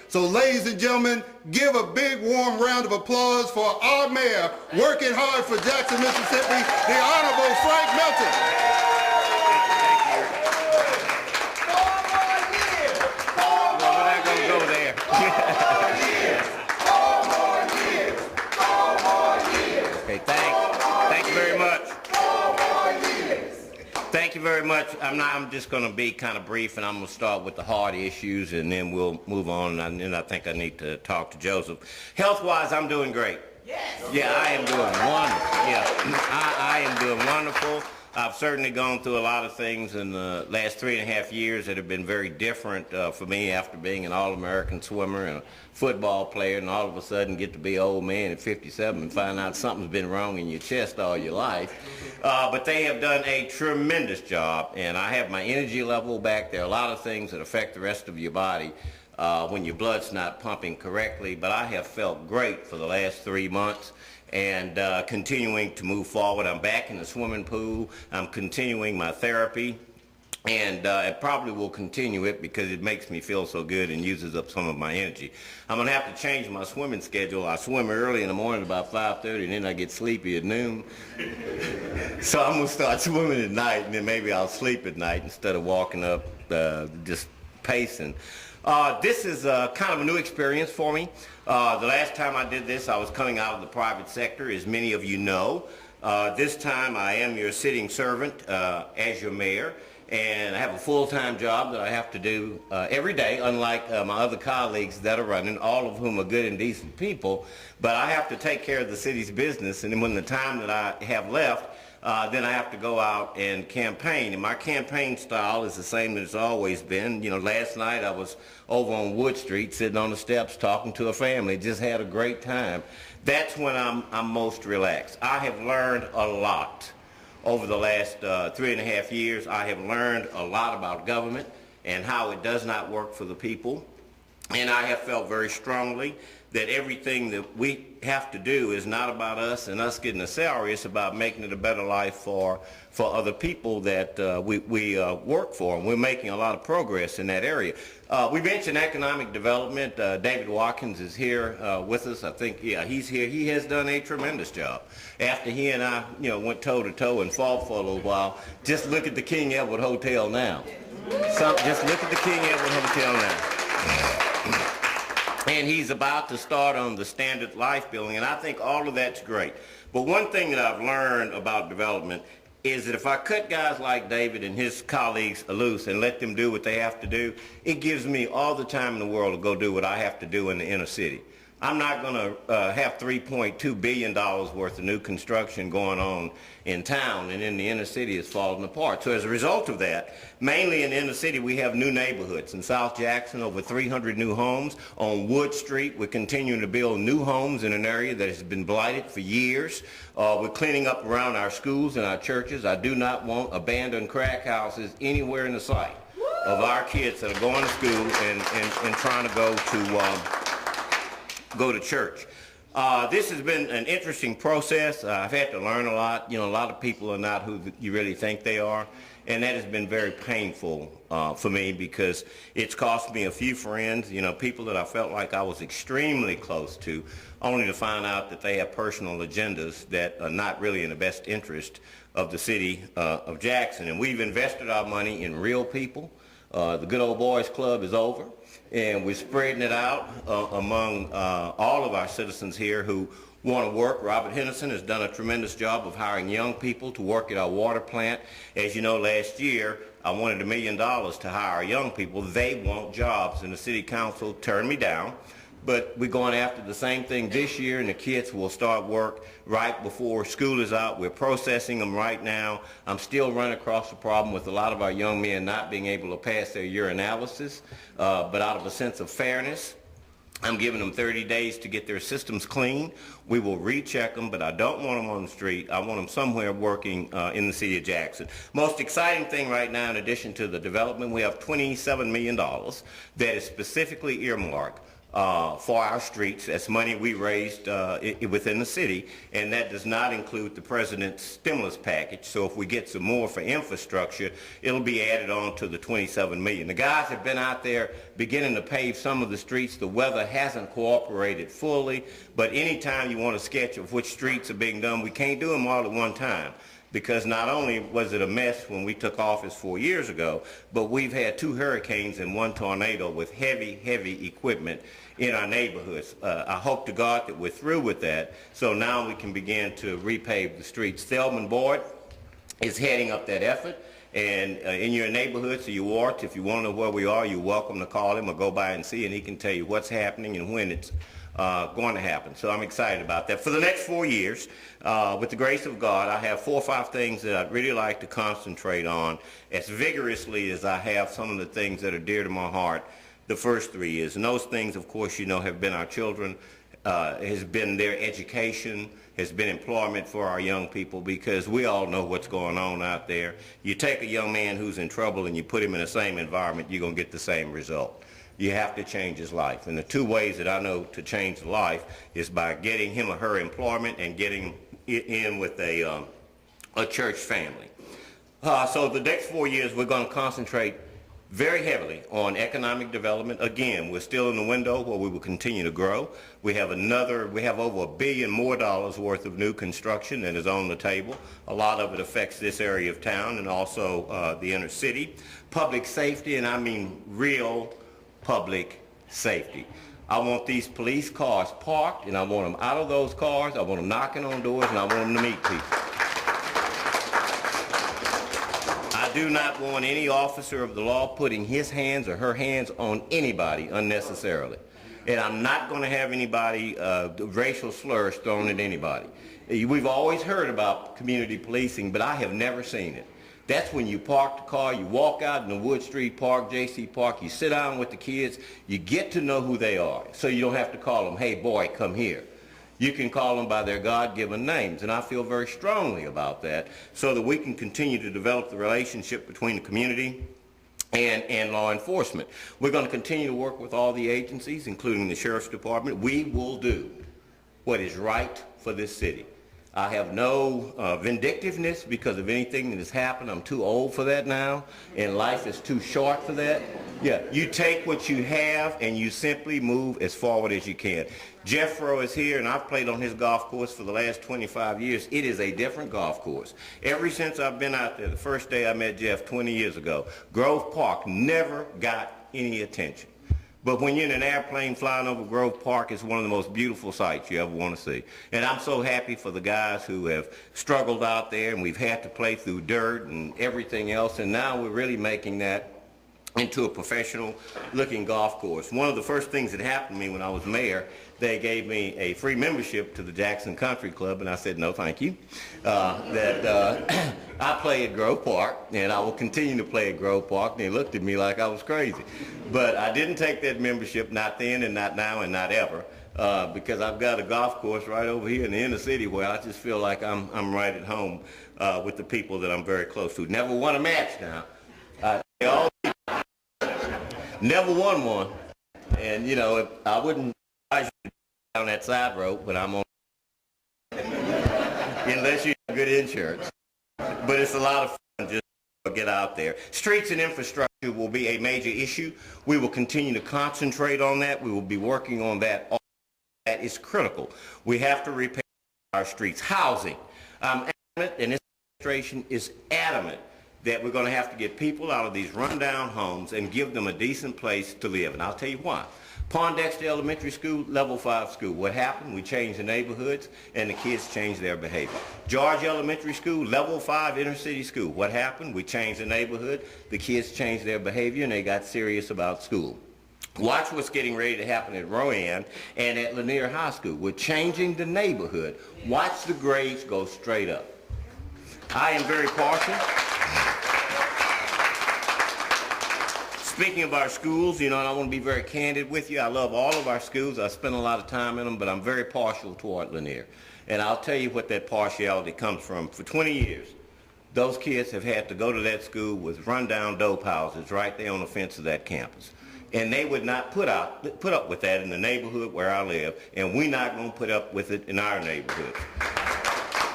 So ladies and gentlemen, give a big warm round of applause for our mayor working hard for Jackson, Mississippi, the Honorable Frank Milton. Thank you very much. Thank you very much. I'm just going to be kind of brief, and I'm going to start with the hard issues, and then we'll move on. And then I think I need to talk to Joseph. Health-wise, I'm doing great. Yes. Yeah, I am doing wonderful. Yeah, I am doing wonderful. I've certainly gone through a lot of things in the last 3.5 years that have been very different for me after being an All-American swimmer and a football player, and all of a sudden get to be an old man at 57 and find out something's been wrong in your chest all your life. But they have done a tremendous job, and I have my energy level back. There are a lot of things that affect the rest of your body when your blood's not pumping correctly, but I have felt great for the last 3 months. And continuing to move forward. I'm back in the swimming pool. I'm continuing my therapy, and I probably will continue it because it makes me feel so good and uses up some of my energy. I'm going to have to change my swimming schedule. I swim early in the morning about 5:30, and then I get sleepy at noon. So I'm going to start swimming at night, and then maybe I'll sleep at night instead of walking up just pacing. This is kind of a new experience for me. The last time I did this, I was coming out of the private sector, as many of you know. This time I am your sitting servant as your mayor, and I have a full-time job that I have to do every day, unlike my other colleagues that are running, all of whom are good and decent people. But I have to take care of the city's business, and then when the time that I have left, then I have to go out and campaign. And my campaign style is the same that it's always been. You know, last night I was over on Wood Street sitting on the steps talking to a family. Just had a great time. That's when I'm most relaxed. I have learned a lot over the last 3.5 years. I have learned a lot about government and how it does not work for the people. And I have felt very strongly that everything that we have to do is not about us and us getting a salary. It's about making it a better life for other people that we work for. And we're making a lot of progress in that area. We mentioned economic development. David Watkins is here with us. I think, yeah, he's here. He has done a tremendous job. After he and I, went toe-to-toe and fought for a little while, just look at the King Edward Hotel now. Just look at the King Edward Hotel now. And he's about to start on the standard life building, and I think all of that's great. But one thing that I've learned about development is that if I cut guys like David and his colleagues loose and let them do what they have to do, it gives me all the time in the world to go do what I have to do in the inner city. I'm not going to have $3.2 billion worth of new construction going on in town, and in the inner city it's falling apart. So as a result of that, mainly in the inner city we have new neighborhoods. In South Jackson, over 300 new homes. On Wood Street, we're continuing to build new homes in an area that has been blighted for years. We're cleaning up around our schools and our churches. I do not want abandoned crack houses anywhere in the sight of our kids that are going to school and trying to go to church. This has been an interesting process. I've had to learn a lot. A lot of people are not who you really think they are, and that has been very painful for me because it's cost me a few friends, people that I felt like I was extremely close to, only to find out that they have personal agendas that are not really in the best interest of the city of Jackson. And we've invested our money in real people. The Good Old Boys Club is over, and we're spreading it out among all of our citizens here who want to work. Robert Henderson has done a tremendous job of hiring young people to work at our water plant. As you know, last year I wanted $1 million to hire young people. They want jobs, and the city council turned me down. But we're going after the same thing this year, and the kids will start work right before school is out. We're processing them right now. I'm still running across the problem with a lot of our young men not being able to pass their urinalysis, but out of a sense of fairness, I'm giving them 30 days to get their systems clean. We will recheck them, but I don't want them on the street. I want them somewhere working in the city of Jackson. Most exciting thing right now, in addition to the development, we have $27 million that is specifically earmarked for our streets. That's money we raised within the city, and that does not include the president's stimulus package. So if we get some more for infrastructure, it'll be added on to the $27 million. The guys have been out there beginning to pave some of the streets. The weather hasn't cooperated fully, but anytime you want a sketch of which streets are being done, we can't do them all at one time, because not only was it a mess when we took office 4 years ago, but we've had 2 hurricanes and 1 tornado with heavy, heavy equipment in our neighborhoods. I hope to God that we're through with that, so now we can begin to repave the streets. Thelman Boyd is heading up that effort, and in your neighborhoods or your wards, if you want to know where we are, you're welcome to call him or go by and see, and he can tell you what's happening and when it's going to happen. So I'm excited about that. For the next 4 years, with the grace of God, I have 4 or 5 things that I'd really like to concentrate on as vigorously as I have some of the things that are dear to my heart the first 3 years. And those things, of course, you know, have been our children, has been their education, has been employment for our young people, because we all know what's going on out there. You take a young man who's in trouble and you put him in the same environment, you're going to get the same result. You have to change his life. And the 2 ways that I know to change life is by getting him or her employment and getting in with a church family. So the next 4 years, we're going to concentrate very heavily on economic development. Again, we're still in the window where we will continue to grow. We have over $1 billion more worth of new construction that is on the table. A lot of it affects this area of town and also the inner city. Public safety, and I mean real public safety. I want these police cars parked, and I want them out of those cars. I want them knocking on doors, and I want them to meet people. I do not want any officer of the law putting his hands or her hands on anybody unnecessarily. And I'm not going to have anybody, racial slurs thrown at anybody. We've always heard about community policing, but I have never seen it. That's when you park the car, you walk out in the Wood Street Park, J.C. Park, you sit down with the kids, you get to know who they are. So you don't have to call them, hey boy, come here. You can call them by their God-given names, and I feel very strongly about that, so that we can continue to develop the relationship between the community and law enforcement. We're going to continue to work with all the agencies, including the Sheriff's Department. We will do what is right for this city. I have no vindictiveness because of anything that has happened. I'm too old for that now, and life is too short for that. Yeah, you take what you have and you simply move as forward as you can. Jeff Rowe is here, and I've played on his golf course for the last 25 years. It is a different golf course. Ever since I've been out there, the first day I met Jeff 20 years ago, Grove Park never got any attention. But when you're in an airplane flying over Grove Park, it's one of the most beautiful sights you ever want to see. And I'm so happy for the guys who have struggled out there, and we've had to play through dirt and everything else, and now we're really making that into a professional-looking golf course. One of the first things that happened to me when I was mayor, they gave me a free membership to the Jackson Country Club, and I said, no, thank you. I play at Grove Park, and I will continue to play at Grove Park, and they looked at me like I was crazy. But I didn't take that membership, not then and not now and not ever, because I've got a golf course right over here in the inner city where I just feel like I'm right at home with the people that I'm very close to. Never won a match now. Never won one. And, you know, I wouldn't advise you to go down that side road when I'm on, unless you have good insurance. But it's a lot of fun just to get out there. Streets and infrastructure will be a major issue. We will continue to concentrate on that. We will be working on that. That is critical. We have to repair our streets. Housing. I'm adamant, and this administration is adamant, that we're going to have to get people out of these rundown homes and give them a decent place to live. And I'll tell you why. Pondexter Elementary School, level 5 school. What happened? We changed the neighborhoods and the kids changed their behavior. George Elementary School, level 5 inner city school. What happened? We changed the neighborhood, the kids changed their behavior, and they got serious about school. Watch what's getting ready to happen at Rowan and at Lanier High School. We're changing the neighborhood. Watch the grades go straight up. I am very partial. Speaking of our schools, you know, and I want to be very candid with you. I love all of our schools. I spend a lot of time in them, but I'm very partial toward Lanier. And I'll tell you what that partiality comes from. For 20 years, those kids have had to go to that school with rundown dope houses right there on the fence of that campus. and they would not put up with that in the neighborhood where I live, and we're not going to put up with it in our neighborhood.